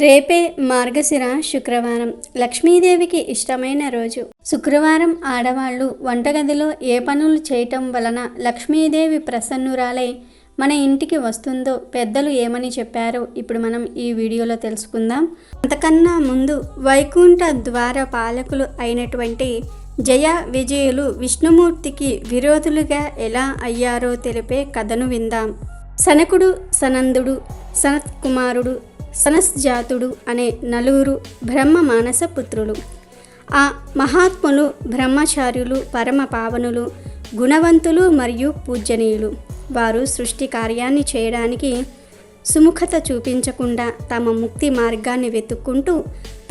రేపే మార్గశిర శుక్రవారం, లక్ష్మీదేవికి ఇష్టమైన రోజు. శుక్రవారం ఆడవాళ్ళు వంటగదిలో ఏ పనులు చేయటం వలన లక్ష్మీదేవి ప్రసన్నురాలై మన ఇంటికి వస్తుందో పెద్దలు ఏమని చెప్పారో ఇప్పుడు మనం ఈ వీడియోలో తెలుసుకుందాం. అంతకన్నా ముందు వైకుంఠ ద్వార పాలకులు అయినటువంటి జయ విజయులు విష్ణుమూర్తికి విరోధులుగా ఎలా అయ్యారో తెలిపే కథను విందాం. సనకుడు, సనందుడు, సనత్కుమారుడు, సనస్జాతుడు అనే నలుగురు బ్రహ్మ మానస పుత్రులు. ఆ మహాత్ములు బ్రహ్మచార్యులు, పరమ పావనులు, గుణవంతులు మరియు పూజనీయులు. వారు సృష్టి కార్యాన్ని చేయడానికి సుముఖత చూపించకుండా తమ ముక్తి మార్గాన్ని వెతుక్కుంటూ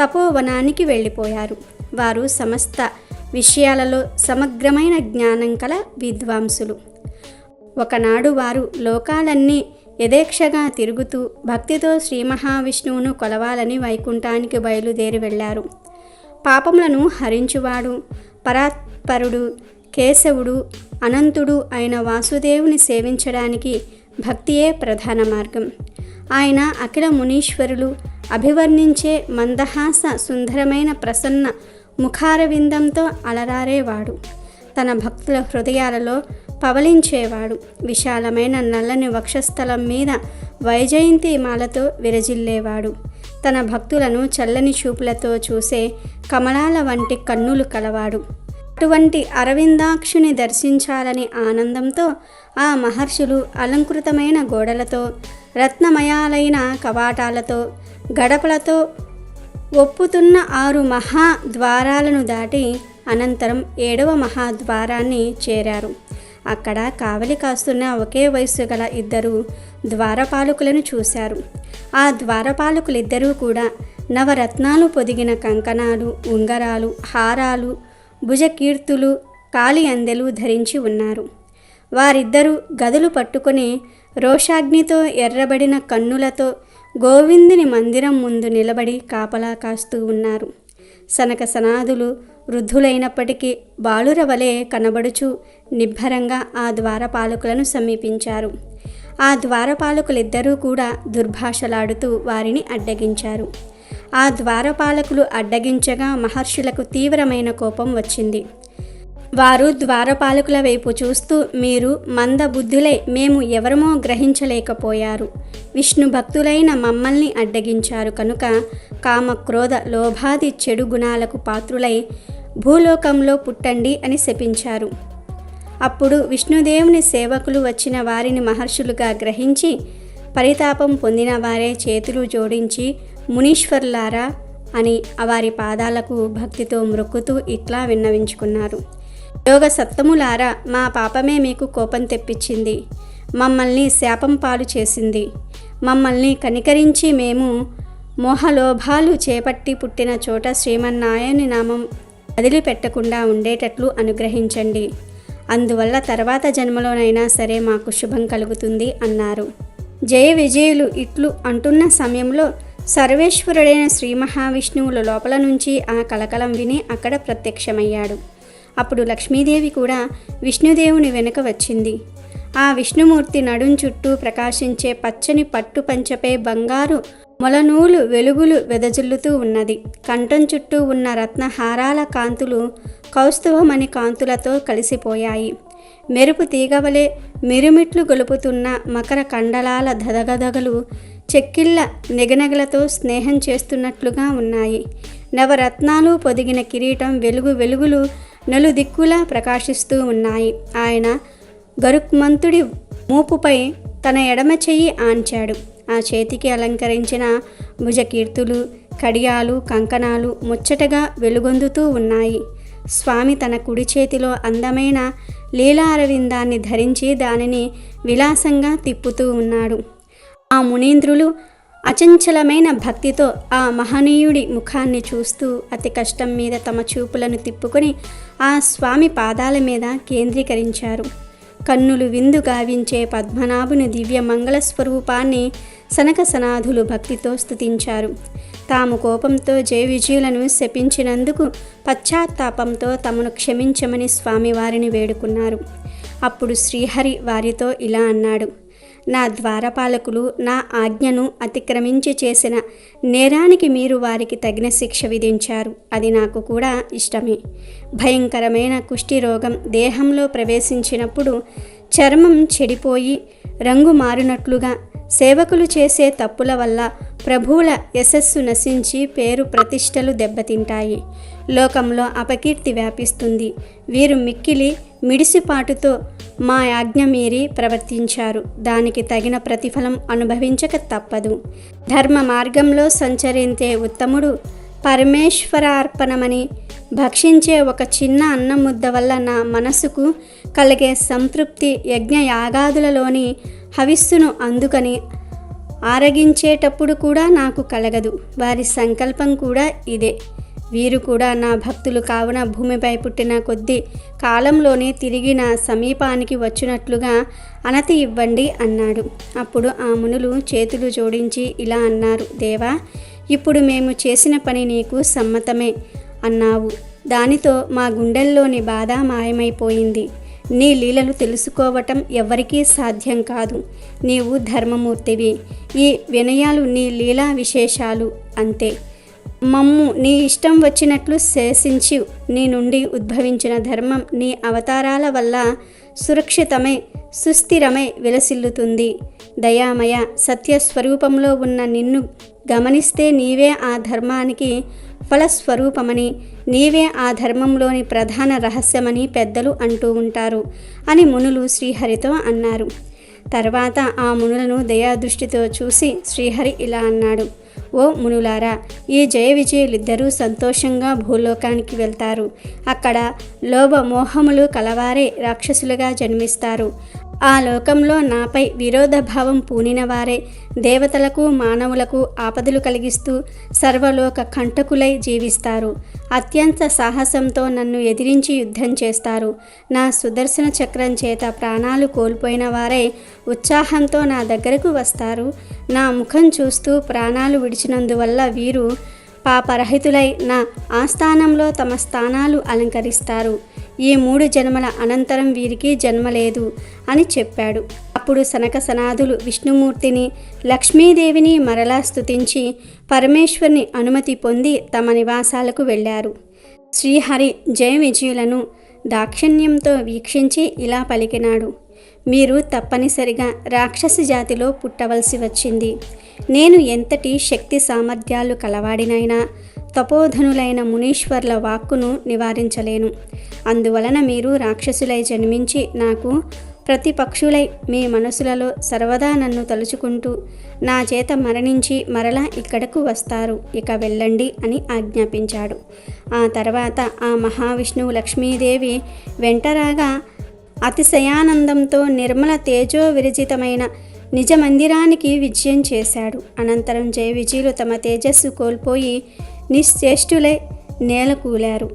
తపోవనానికి వెళ్ళిపోయారు. వారు సమస్త విషయాలలో సమగ్రమైన జ్ఞానం కల విద్వాంసులు. ఒకనాడు వారు లోకాలన్నీ యథేక్షగా తిరుగుతూ భక్తితో శ్రీ మహావిష్ణువును కొలవాలని వైకుంఠానికి బయలుదేరి వెళ్ళారు. పాపములను హరించువాడు, పరాత్పరుడు, కేశవుడు, అనంతుడు అయిన వాసుదేవుని సేవించడానికి భక్తియే ప్రధాన మార్గం. ఆయన అఖిల మునీశ్వరులు అభివర్ణించే మందహాస సుందరమైన ప్రసన్న ముఖారవిందంతో అలరారేవాడు. తన భక్తుల హృదయాలలో పవలించేవాడు. విశాలమైన నల్లని వక్షస్థలం మీద వైజయంతి మాలతో విరజిల్లేవాడు. తన భక్తులను చల్లని చూపులతో చూసే కమలాల వంటి కన్నులు కలవాడు. అటువంటి అరవిందాక్షుని దర్శించాలని ఆనందంతో ఆ మహర్షులు అలంకృతమైన గోడలతో, రత్నమయాలైన కవాటాలతో, గడపలతో ఒప్పుతున్న 6 మహాద్వారాలను దాటి అనంతరం 7వ మహాద్వారాన్ని చేరారు. అక్కడ కావలి కాస్తున్న ఒకే వయస్సు గల 2 ద్వారపాలకులను చూశారు. ఆ ద్వారపాలకులిద్దరూ కూడా నవరత్నాలు పొదిగిన కంకణాలు, ఉంగరాలు, హారాలు, భుజకీర్తులు, కాలి అందెలు ధరించి ఉన్నారు. వారిద్దరూ గదులు పట్టుకొని రోషాగ్నితో ఎర్రబడిన కన్నులతో గోవిందుని మందిరం ముందు నిలబడి కాపలా కాస్తూ ఉన్నారు. సనక సనాదులు వృద్ధులైనప్పటికీ బాలుర వలె కనబడుచు నిబ్బరంగా ఆ ద్వారపాలకులను సమీపించారు. ఆ ద్వారపాలకులిద్దరూ కూడా దుర్భాషలాడుతూ వారిని అడ్డగించారు. ఆ ద్వారపాలకులు అడ్డగించగా మహర్షులకు తీవ్రమైన కోపం వచ్చింది. వారు ద్వారపాలకుల వైపు చూస్తూ, మీరు మందబుద్ధులై మేము ఎవరమో గ్రహించలేకపోయారు. విష్ణు భక్తులైన మమ్మల్ని అడ్డగించారు కనుక కామ, క్రోధ, లోభాది చెడు గుణాలకు పాత్రులై భూలోకంలో పుట్టండి అని శపించారు. అప్పుడు విష్ణుదేవుని సేవకులు వచ్చిన వారిని మహర్షులుగా గ్రహించి పరితాపం పొందిన వారే చేతులు జోడించి మునీశ్వర్లారా అని వారి పాదాలకు భక్తితో మ్రొక్కుతూ ఇట్లా విన్నవించుకున్నారు. యోగ సత్తములారా, మా పాపమే మీకు కోపం తెప్పించింది, మమ్మల్ని శాపం పాలు చేసింది. మమ్మల్ని కనికరించి మేము మోహలోభాలు చేపట్టి పుట్టిన చోట శ్రీమన్నారాయణుని నామం వదిలిపెట్టకుండా ఉండేటట్లు అనుగ్రహించండి. అందువల్ల తర్వాత జన్మలోనైనా సరే మాకు శుభం కలుగుతుంది అన్నారు. జయ విజయులు ఇట్లు అంటున్న సమయంలో సర్వేశ్వరుడైన శ్రీ మహావిష్ణువుల లోపల నుంచి ఆ కలకలం విని అక్కడ ప్రత్యక్షమయ్యాడు. అప్పుడు లక్ష్మీదేవి కూడా విష్ణుదేవుని వెనుక వచ్చింది. ఆ విష్ణుమూర్తి నడుం చుట్టూ ప్రకాశించే పచ్చని పట్టు పంచపై బంగారు మొలనూలు వెలుగులు వెదజల్లుతూ ఉన్నది. కంఠం చుట్టూ ఉన్న రత్నహారాల కాంతులు కౌస్తుభమణి కాంతులతో కలిసిపోయాయి. మెరుపు తీగవలే మిరుమిట్లు గొలుపుతున్న మకర కండలాల దగదగలు చెక్కిళ్ళ నెగనెగలతో స్నేహం చేస్తున్నట్లుగా ఉన్నాయి. నవరత్నాలు పొదిగిన కిరీటం వెలుగులు నలుదిక్కులా ప్రకాశిస్తూ ఉన్నాయి. ఆయన గరుక్మంతుడి మూపుపై తన ఎడమ చెయ్యి ఆంచాడు. ఆ చేతికి అలంకరించిన భుజకీర్తులు, కడియాలు, కంకణాలు ముచ్చటగా వెలుగొందుతూ ఉన్నాయి. స్వామి తన కుడి చేతిలో అందమైన లీలారవిందాన్ని ధరించి దానిని విలాసంగా తిప్పుతూ ఉన్నాడు. ఆ మునీంద్రులు అచంచలమైన భక్తితో ఆ మహనీయుడి ముఖాన్ని చూస్తూ అతి కష్టం మీద తమ చూపులను తిప్పుకొని ఆ స్వామి పాదాల మీద కేంద్రీకరించారు. కన్నులు విందు గావించే పద్మనాభుని దివ్య మంగళ స్వరూపాన్ని సనక సనాథులు భక్తితో స్తుతించారు. తాము కోపంతో జయ విజయులను శపించినందుకు పశ్చాత్తాపంతో తమను క్షమించమని స్వామివారిని వేడుకున్నారు. అప్పుడు శ్రీహరి వారితో ఇలా అన్నాడు, నా ద్వారపాలకులు నా ఆజ్ఞను అతిక్రమించి చేసిన నేరానికి మీరు వారికి తగిన శిక్ష విధించారు. అది నాకు కూడా ఇష్టమే. భయంకరమైన కుష్టి రోగం దేహంలో ప్రవేశించినప్పుడు చర్మం చెడిపోయి రంగు మారినట్లుగా సేవకులు చేసే తప్పుల వల్ల ప్రభువుల యశస్సు నశించి పేరు ప్రతిష్టలు దెబ్బతింటాయి. లోకంలో అపకీర్తి వ్యాపిస్తుంది. వీరు మిక్కిలి మిడిసిపాటుతో మా ఆజ్ఞ మీరి ప్రవర్తించారు. దానికి తగిన ప్రతిఫలం అనుభవించక తప్పదు. ధర్మ మార్గంలో సంచరించే ఉత్తముడు పరమేశ్వరార్పణమని భక్షించే ఒక చిన్న అన్నం ముద్ద వల్ల నా మనసుకు కలిగే సంతృప్తి యజ్ఞ యాగాదులలోని హవిస్సును అందుకని ఆరగించేటప్పుడు కూడా నాకు కలగదు. వారి సంకల్పం కూడా ఇదే. వీరు కూడా నా భక్తులు కావున భూమిపై పుట్టిన కొద్ది కాలంలోనే తిరిగి నా సమీపానికి వచ్చినట్లుగా అనతి ఇవ్వండి అన్నాడు. అప్పుడు ఆ మునులు చేతులు జోడించి ఇలా అన్నారు, దేవా, ఇప్పుడు మేము చేసిన పని నీకు సమ్మతమే అన్నావు. దానితో మా గుండెల్లోని బాధ మాయమైపోయింది. నీ లీలలు తెలుసుకోవటం ఎవ్వరికీ సాధ్యం కాదు. నీవు ధర్మమూర్తివి. ఈ వినయాలు నీ లీలా విశేషాలు అంతే. మమ్ము నీ ఇష్టం వచ్చినట్లు శాసించి నీ నుండి ఉద్భవించిన ధర్మం నీ అవతారాల వల్ల సురక్షితమై సుస్థిరమై విలసిల్లుతుంది. దయామయ సత్యస్వరూపంలో ఉన్న నిన్ను గమనిస్తే నీవే ఆ ధర్మానికి ఫలస్వరూపమని, నీవే ఆ ధర్మంలోని ప్రధాన రహస్యమని పెద్దలు అంటూ ఉంటారు అని మునులు శ్రీహరితో అన్నారు. తర్వాత ఆ మునులను దయాదృష్టితో చూసి శ్రీహరి ఇలా అన్నాడు, ఓ మునులారా, ఈ జయ విజయులిద్దరూ సంతోషంగా భూలోకానికి వెళ్తారు. అక్కడ లోభమోహములు కలవారే రాక్షసులుగా జన్మిస్తారు. ఆ లోకంలో నాపై విరోధభావం పూనిన వారే దేవతలకు మానవులకు ఆపదలు కలిగిస్తూ సర్వలోక కంటకులై జీవిస్తారు. అత్యంత సాహసంతో నన్ను ఎదిరించి యుద్ధం చేస్తారు. నా సుదర్శన చక్రం చేత ప్రాణాలు కోల్పోయిన వారే ఉత్సాహంతో నా దగ్గరకు వస్తారు. నా ముఖం చూస్తూ ప్రాణాలు విడిచినందువల్ల వీరు పాపరహితులై నా ఆస్థానంలో తమ స్థానాలు అలంకరిస్తారు. ఈ 3 జన్మల అనంతరం వీరికి జన్మ లేదు అని చెప్పాడు. అప్పుడు సనక సనాదులు విష్ణుమూర్తిని లక్ష్మీదేవిని మరలా స్తుతించి పరమేశ్వరుని అనుమతి పొంది తమ నివాసాలకు వెళ్ళారు. శ్రీహరి జయ విజయులను దాక్షిణ్యంతో వీక్షించి ఇలా పలికినాడు, మీరు తప్పనిసరిగా రాక్షసి జాతిలో పుట్టవలసి వచ్చింది. నేను ఎంతటి శక్తి సామర్థ్యాలు కలవాడినైనా తపోధనులైన మునీశ్వర్ల వాక్కును నివారించలేను. అందువలన మీరు రాక్షసులై జన్మించి నాకు ప్రతిపక్షులై మీ మనసులలో సర్వదా నన్ను తలుచుకుంటూ నా చేత మరణించి మరలా ఇక్కడకు వస్తారు. ఇక వెళ్ళండి అని ఆజ్ఞాపించాడు. ఆ తర్వాత ఆ మహావిష్ణువు లక్ష్మీదేవి వెంటరాగా అతిశయానందంతో నిర్మల తేజో విరజితమైన నిజ మందిరానికి విజయం చేశాడు. అనంతరం జయ విజయులు తమ తేజస్సు కోల్పోయి నిశ్చేష్టులై నేలకూలారు.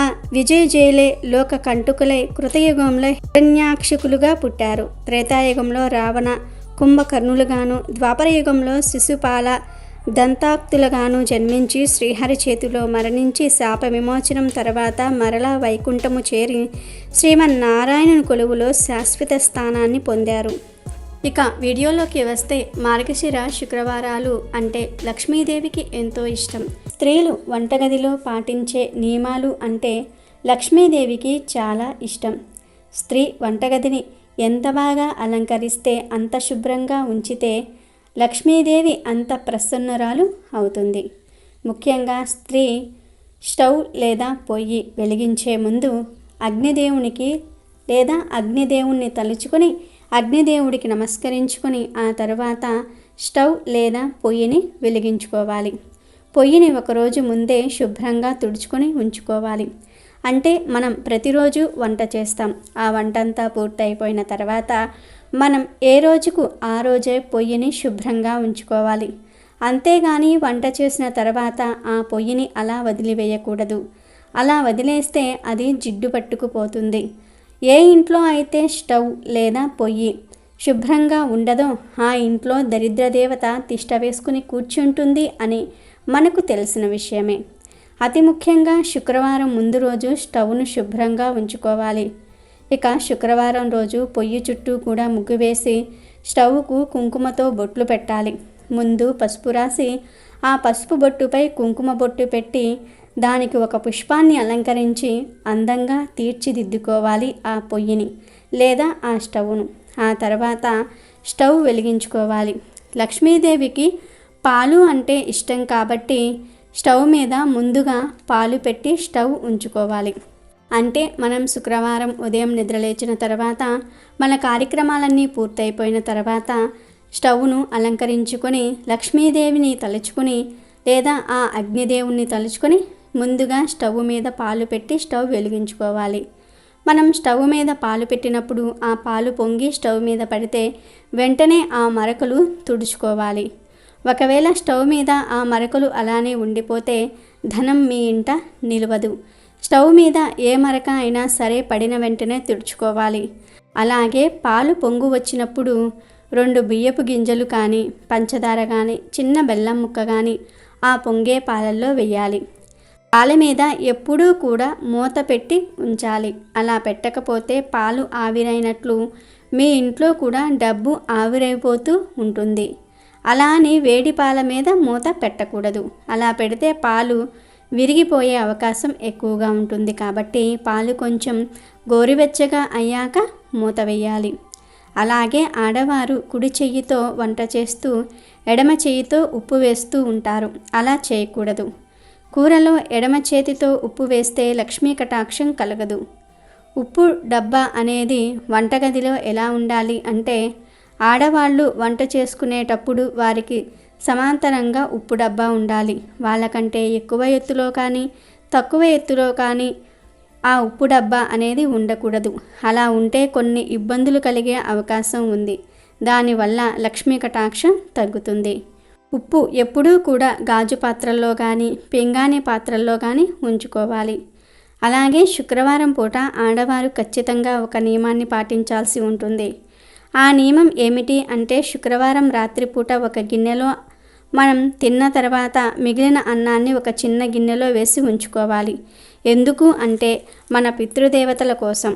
ఆ విజయజయులే లోక కంటుకులై కృతయుగంలో హిరణ్యాక్షకులుగా పుట్టారు. త్రేతాయుగంలో రావణ కుంభకర్ణులుగాను, ద్వాపరయుగంలో శిశుపాల దంతాక్తులుగాను జన్మించి శ్రీహరి చేతిలో మరణించి శాప విమోచనం తర్వాత మరలా వైకుంఠము చేరి శ్రీమన్నారాయణుని కొలువులో శాశ్వత స్థానాన్ని పొందారు. ఇక వీడియోలోకి వస్తే మార్గశిర శుక్రవారాలు అంటే లక్ష్మీదేవికి ఎంతో ఇష్టం. స్త్రీలు వంటగదిలో పాటించే నియమాలు అంటే లక్ష్మీదేవికి చాలా ఇష్టం. స్త్రీ వంటగదిని ఎంత బాగా అలంకరిస్తే, అంత శుభ్రంగా ఉంచితే లక్ష్మీదేవి అంత ప్రసన్నురాలు అవుతుంది. ముఖ్యంగా స్త్రీ స్టవ్ లేదా పొయ్యి వెలిగించే ముందు అగ్నిదేవునికి లేదా అగ్నిదేవుణ్ణి తలుచుకొని అగ్నిదేవుడికి నమస్కరించుకొని ఆ తర్వాత స్టవ్ లేదా పొయ్యిని వెలిగించుకోవాలి. పొయ్యిని ఒకరోజు ముందే శుభ్రంగా తుడుచుకొని ఉంచుకోవాలి. అంటే మనం ప్రతిరోజు వంట చేస్తాం. ఆ వంటంతా పూర్తయిపోయిన తర్వాత మనం ఏ రోజుకు ఆ రోజే పొయ్యిని శుభ్రంగా ఉంచుకోవాలి. అంతేగాని వంట చేసిన తర్వాత ఆ పొయ్యిని అలా వదిలివేయకూడదు. అలా వదిలేస్తే అది జిడ్డు పట్టుకుపోతుంది. ఏ ఇంట్లో అయితే స్టవ్ లేదా పొయ్యి శుభ్రంగా ఉండదో ఆ ఇంట్లో దరిద్రదేవత తిష్ట వేసుకుని కూర్చుంటుంది అని మనకు తెలిసిన విషయమే. అతి ముఖ్యంగా శుక్రవారం ముందు రోజు స్టవ్ను శుభ్రంగా ఉంచుకోవాలి. ఇక శుక్రవారం రోజు పొయ్యి చుట్టూ కూడా ముగ్గు వేసి స్టవ్కు కుంకుమతో బొట్లు పెట్టాలి. ముందు పసుపు రాసి ఆ పసుపు బొట్టుపై కుంకుమ బొట్టు పెట్టి దానికి ఒక పుష్పాన్ని అలంకరించి అందంగా తీర్చిదిద్దుకోవాలి ఆ పొయ్యిని లేదా ఆ స్టవ్ను. ఆ తర్వాత స్టవ్ వెలిగించుకోవాలి. లక్ష్మీదేవికి పాలు అంటే ఇష్టం కాబట్టి స్టవ్ మీద ముందుగా పాలు పెట్టి స్టవ్ ఉంచుకోవాలి. అంటే మనం శుక్రవారం ఉదయం నిద్రలేచిన తర్వాత మన కార్యక్రమాలన్నీ పూర్తయిపోయిన తర్వాత స్టవ్ను అలంకరించుకొని లక్ష్మీదేవిని తలుచుకొని లేదా ఆ అగ్నిదేవుణ్ణి తలుచుకొని ముందుగా స్టవ్ మీద పాలు పెట్టి స్టవ్ వెలిగించుకోవాలి. మనం స్టవ్ మీద పాలు పెట్టినప్పుడు ఆ పాలు పొంగి స్టవ్ మీద పడితే వెంటనే ఆ మరకలు తుడుచుకోవాలి. ఒకవేళ స్టవ్ మీద ఆ మరకలు అలానే ఉండిపోతే ధనం మీ ఇంట నిలవదు. స్టవ్ మీద ఏ మరక అయినా సరే పడిన వెంటనే తుడుచుకోవాలి. అలాగే పాలు పొంగు వచ్చినప్పుడు 2 బియ్యపు గింజలు కానీ పంచదార కానీ చిన్న బెల్లం ముక్క కానీ ఆ పొంగే పాలల్లో వేయాలి. పాల మీద ఎప్పుడూ కూడా మూత పెట్టి ఉంచాలి. అలా పెట్టకపోతే పాలు ఆవిరైనట్లు మీ ఇంట్లో కూడా డబ్బు ఆవిరైపోతూ ఉంటుంది. అలా అని వేడి పాల మీద మూత పెట్టకూడదు. అలా పెడితే పాలు విరిగిపోయే అవకాశం ఎక్కువగా ఉంటుంది. కాబట్టి పాలు కొంచెం గోరువెచ్చగా అయ్యాక మూత వేయాలి. అలాగే ఆడవారు కుడి చెయ్యితో వంట చేస్తూ ఎడమ చెయ్యితో ఉప్పు వేస్తూ ఉంటారు. అలా చేయకూడదు. కూరలో ఎడమ చేతితో ఉప్పు వేస్తే లక్ష్మీ కటాక్షం కలగదు. ఉప్పు డబ్బా అనేది వంటగదిలో ఎలా ఉండాలి అంటే ఆడవాళ్ళు వంట చేసుకునేటప్పుడు వారికి సమాంతరంగా ఉప్పు డబ్బా ఉండాలి. వాళ్ళకంటే ఎక్కువ ఎత్తులో కానీ తక్కువ ఎత్తులో కానీ ఆ ఉప్పు డబ్బా అనేది ఉండకూడదు. అలా ఉంటే కొన్ని ఇబ్బందులు కలిగే అవకాశం ఉంది. దానివల్ల లక్ష్మీ కటాక్షం తగ్గుతుంది. ఉప్పు ఎప్పుడూ కూడా గాజు పాత్రల్లో కానీ పింగాణి పాత్రల్లో కానీ ఉంచుకోవాలి. అలాగే శుక్రవారం పూట ఆడవారు ఖచ్చితంగా ఒక నియమాన్ని పాటించాల్సి ఉంటుంది. ఆ నియమం ఏమిటి అంటే శుక్రవారం రాత్రిపూట ఒక గిన్నెలో మనం తిన్న తర్వాత మిగిలిన అన్నాన్ని ఒక చిన్న గిన్నెలో వేసి ఉంచుకోవాలి. ఎందుకు అంటే మన పితృదేవతల కోసం.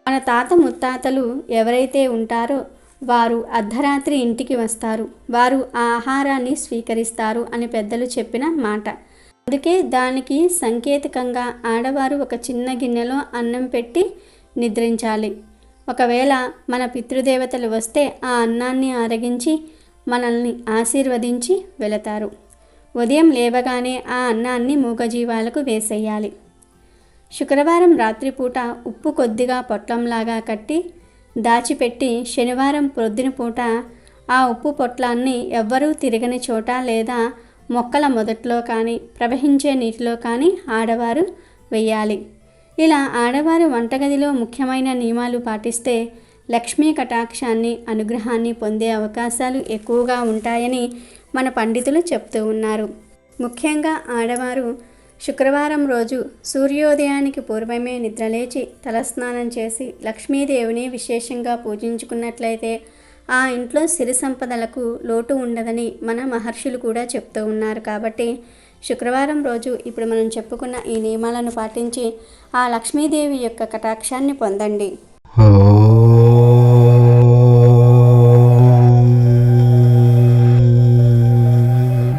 మన తాత ముత్తాతలు ఎవరైతే ఉంటారో వారు అర్ధరాత్రి ఇంటికి వస్తారు. వారు ఆ ఆహారాన్ని స్వీకరిస్తారు అని పెద్దలు చెప్పిన మాట. అందుకే దానికి సంకేతకంగా ఆడవారు ఒక చిన్న గిన్నెలో అన్నం పెట్టి నిద్రించాలి. ఒకవేళ మన పితృదేవతలు వస్తే ఆ అన్నాన్ని ఆరగించి మనల్ని ఆశీర్వదించి వెళతారు. ఉదయం లేవగానే ఆ అన్నాన్ని మూగజీవాలకు వేసేయాలి. శుక్రవారం రాత్రిపూట ఉప్పు కొద్దిగా పొట్లంలాగా కట్టి దాచిపెట్టి శనివారం ప్రొద్దున పూట ఆ ఉప్పు పొట్లాన్ని ఎవ్వరూ తిరగని చోట లేదా మొక్కల మొదట్లో కానీ ప్రవహించే నీటిలో కానీ ఆడవారు వేయాలి. ఇలా ఆడవారు వంటగదిలో ముఖ్యమైన నియమాలు పాటిస్తే లక్ష్మీ కటాక్షాన్ని అనుగ్రహాన్ని పొందే అవకాశాలు ఎక్కువగా ఉంటాయని మన పండితులు చెప్తూ ఉన్నారు. ముఖ్యంగా ఆడవారు శుక్రవారం రోజు సూర్యోదయానికి పూర్వమే నిద్రలేచి తలస్నానం చేసి లక్ష్మీదేవిని విశేషంగా పూజించుకున్నట్లయితే ఆ ఇంట్లో సిరి సంపదలకు లోటు ఉండదని మన మహర్షులు కూడా చెప్తూ ఉన్నారు. కాబట్టి శుక్రవారం రోజు ఇప్పుడు మనం చెప్పుకున్న ఈ నియమాలను పాటించి ఆ లక్ష్మీదేవి యొక్క కటాక్షాన్ని పొందండి.